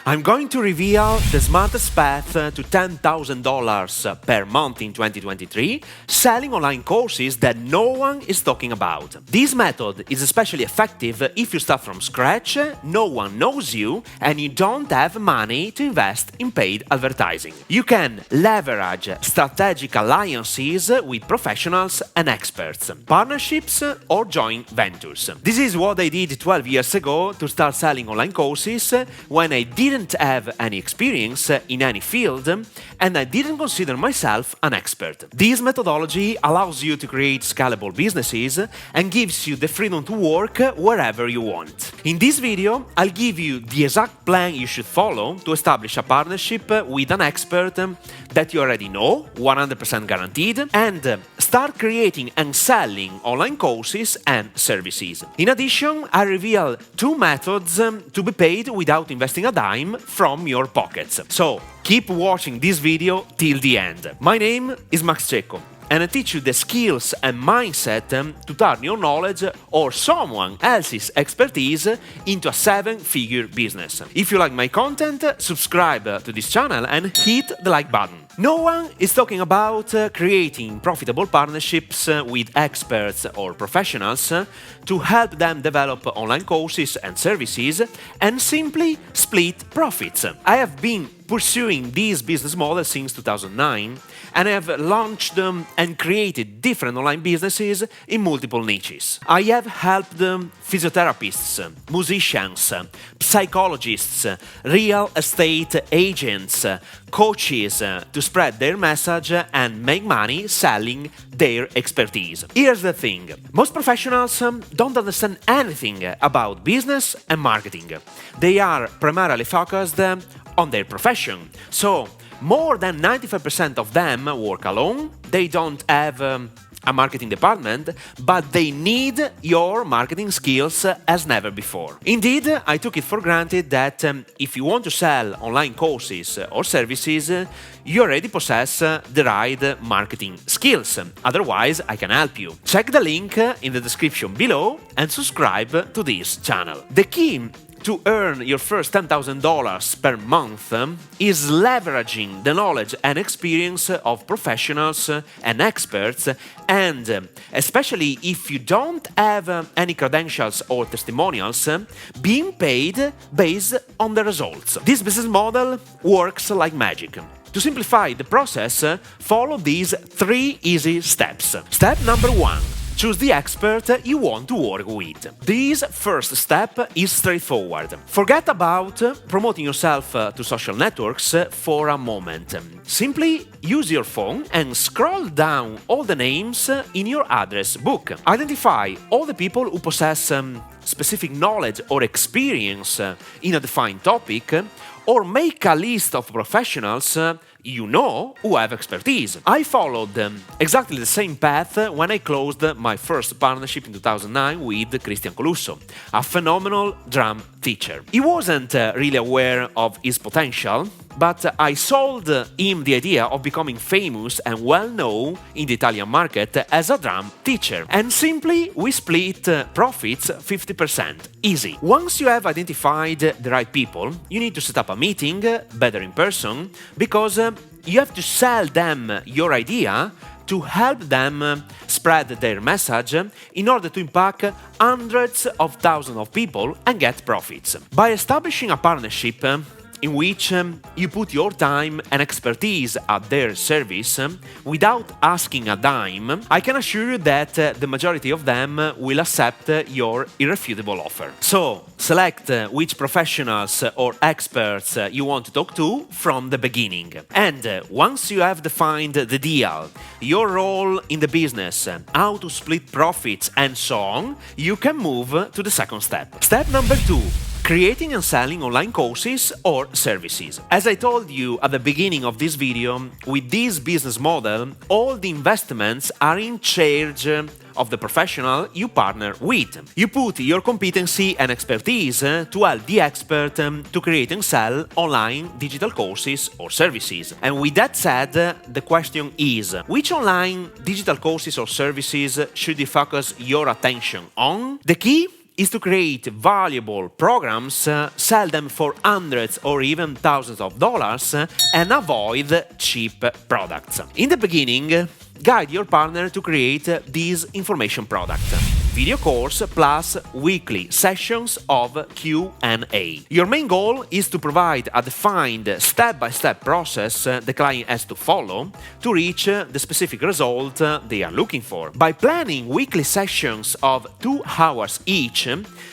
I'm going to reveal the smartest path to $10,000 per month in 2023, selling online courses that no one is talking about. This method is especially effective if you start from scratch, no one knows you, and you don't have money to invest in paid advertising. You can leverage strategic alliances with professionals and experts, partnerships or joint ventures. This is what I did 12 years ago to start selling online courses when I didn't have any experience in any field and I didn't consider myself an expert. This methodology allows you to create scalable businesses and gives you the freedom to work wherever you want. In this video, I'll give you the exact plan you should follow to establish a partnership with an expert that you already know, 100% guaranteed, and start creating and selling online courses and services. In addition, I reveal 2 methods to be paid without investing a dime from your pockets. So, keep watching this video till the end. My name is Max Cecco, and I teach you the skills and mindset to turn your knowledge or someone else's expertise into a 7-figure business. If you like my content, subscribe to this channel and hit the like button. No one is talking about creating profitable partnerships with experts or professionals to help them develop online courses and services and simply split profits. I have been pursuing this business model since 2009 and I have launched and created different online businesses in multiple niches. I have helped physiotherapists, musicians, psychologists, real estate agents, coaches to spread their message and make money selling their expertise. Here's the thing, most professionals don't understand anything about business and marketing. They are primarily focused on their profession. So, more than 95% of them work alone, they don't have a marketing department, but they need your marketing skills as never before. Indeed, I took it for granted that if you want to sell online courses or services, you already possess the right marketing skills. Otherwise, I can help you. Check the link in the description below and subscribe to this channel. The key to earn your first $10,000 per month is leveraging the knowledge and experience of professionals and experts, and especially if you don't have any credentials or testimonials, being paid based on the results. This business model works like magic. To simplify the process, follow these 3 easy steps. Step number 1. Choose the expert you want to work with. This first step is straightforward. Forget about promoting yourself to social networks for a moment. Simply use your phone and scroll down all the names in your address book. Identify all the people who possess specific knowledge or experience in a defined topic, or make a list of professionals you know who have expertise. I followed exactly the same path when I closed my first partnership in 2009 with Christian Colusso, a phenomenal drum teacher. He wasn't really aware of his potential, but I sold him the idea of becoming famous and well-known in the Italian market as a drum teacher. And simply, we split profits 50%. Easy. Once you have identified the right people, you need to set up a meeting, better in person, because you have to sell them your idea to help them spread their message in order to impact hundreds of thousands of people and get profits. By establishing a partnership in which you put your time and expertise at their service without asking a dime, I can assure you that the majority of them will accept your irrefutable offer. So, select which professionals or experts you want to talk to from the beginning. And once you have defined the deal, your role in the business, how to split profits and so on, you can move to the second step. Step number 2. Creating and selling online courses or services. As I told you at the beginning of this video, with this business model, all the investments are in charge of the professional you partner with. You put your competency and expertise to help the expert to create and sell online digital courses or services. And with that said, the question is, which online digital courses or services should you focus your attention on? The key is to create valuable programs, sell them for hundreds or even thousands of dollars, and avoid cheap products. In the beginning, guide your partner to create this information product. Video course plus weekly sessions of Q&A. Your main goal is to provide a defined step-by-step process the client has to follow to reach the specific result they are looking for. By planning weekly sessions of 2 hours each,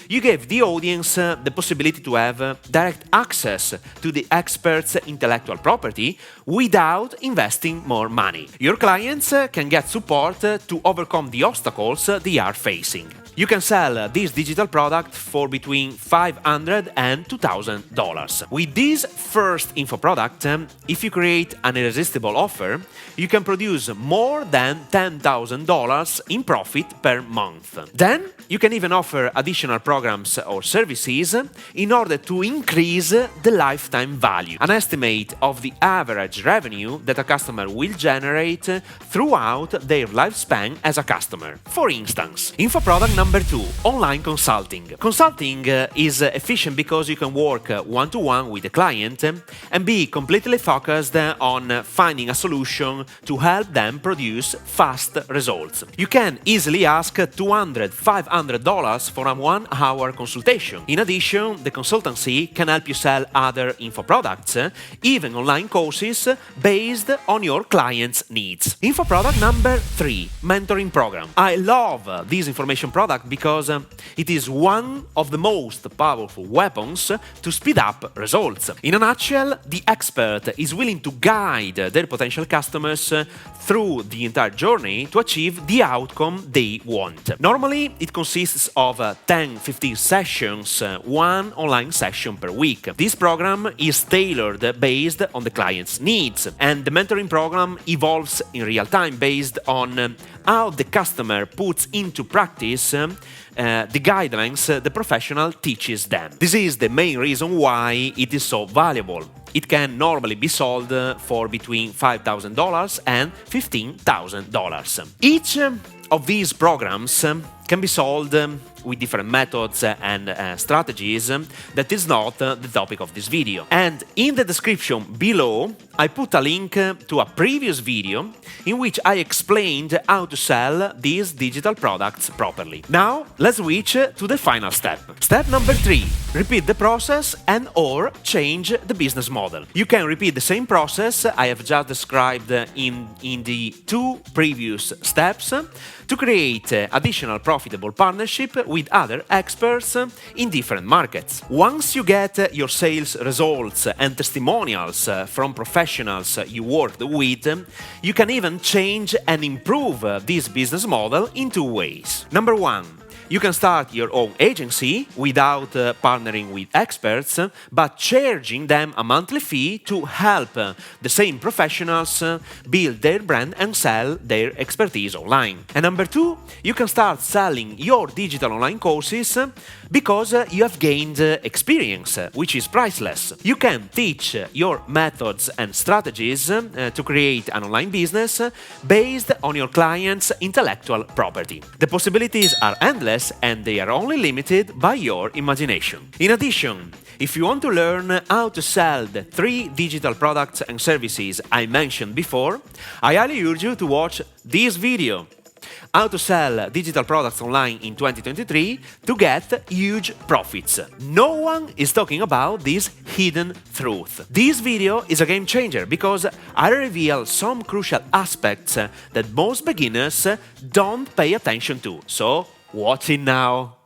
you give the audience the possibility to have direct access to the expert's intellectual property without investing more money. Your clients can get support to overcome the obstacles they are facing. You can sell this digital product for between $500 and $2,000. With this first info product, if you create an irresistible offer, you can produce more than $10,000 in profit per month. Then, you can even offer additional programs or services in order to increase the lifetime value, an estimate of the average revenue that a customer will generate throughout their lifespan as a customer. For instance, info product number 2, online consulting. Consulting is efficient because you can work one-to-one with the client and be completely focused on finding a solution to help them produce fast results. You can easily ask $200, $500 for a 1-hour consultation. In addition, the consultancy can help you sell other info products, even online courses based on your client's needs. Info product number 3, mentoring program. I love this information product because it is one of the most powerful weapons to speed up results. In a nutshell, the expert is willing to guide their potential customers through the entire journey to achieve the outcome they want. Normally, it consists of 10-15 sessions, 1 online session per week. This program is tailored based on the client's needs, and the mentoring program evolves in real time based on how the customer puts into practice the guidelines the professional teaches them. This is the main reason why it is so valuable. It can normally be sold for between $5,000 and $15,000. Each of these programs can be sold with different methods and strategies. That is not the topic of this video. And in the description below, I put a link to a previous video in which I explained how to sell these digital products properly. Now, let's switch to the final step. Step number 3. Repeat the process and or change the business model. You can repeat the same process I have just described in the 2 previous steps to create additional profitable partnership with other experts in different markets. Once you get your sales results and testimonials from professionals you worked with, you can even change and improve this business model in 2 ways. Number 1. You can start your own agency without partnering with experts, but charging them a monthly fee to help the same professionals build their brand and sell their expertise online. And number 2, you can start selling your digital online courses because you have gained experience, which is priceless. You can teach your methods and strategies to create an online business based on your client's intellectual property. The possibilities are endless, and they are only limited by your imagination. In addition, if you want to learn how to sell the 3 digital products and services I mentioned before, I highly urge you to watch this video. How to sell digital products online in 2023 to get huge profits. No one is talking about this hidden truth. This video is a game changer because I reveal some crucial aspects that most beginners don't pay attention to. So, watch it now.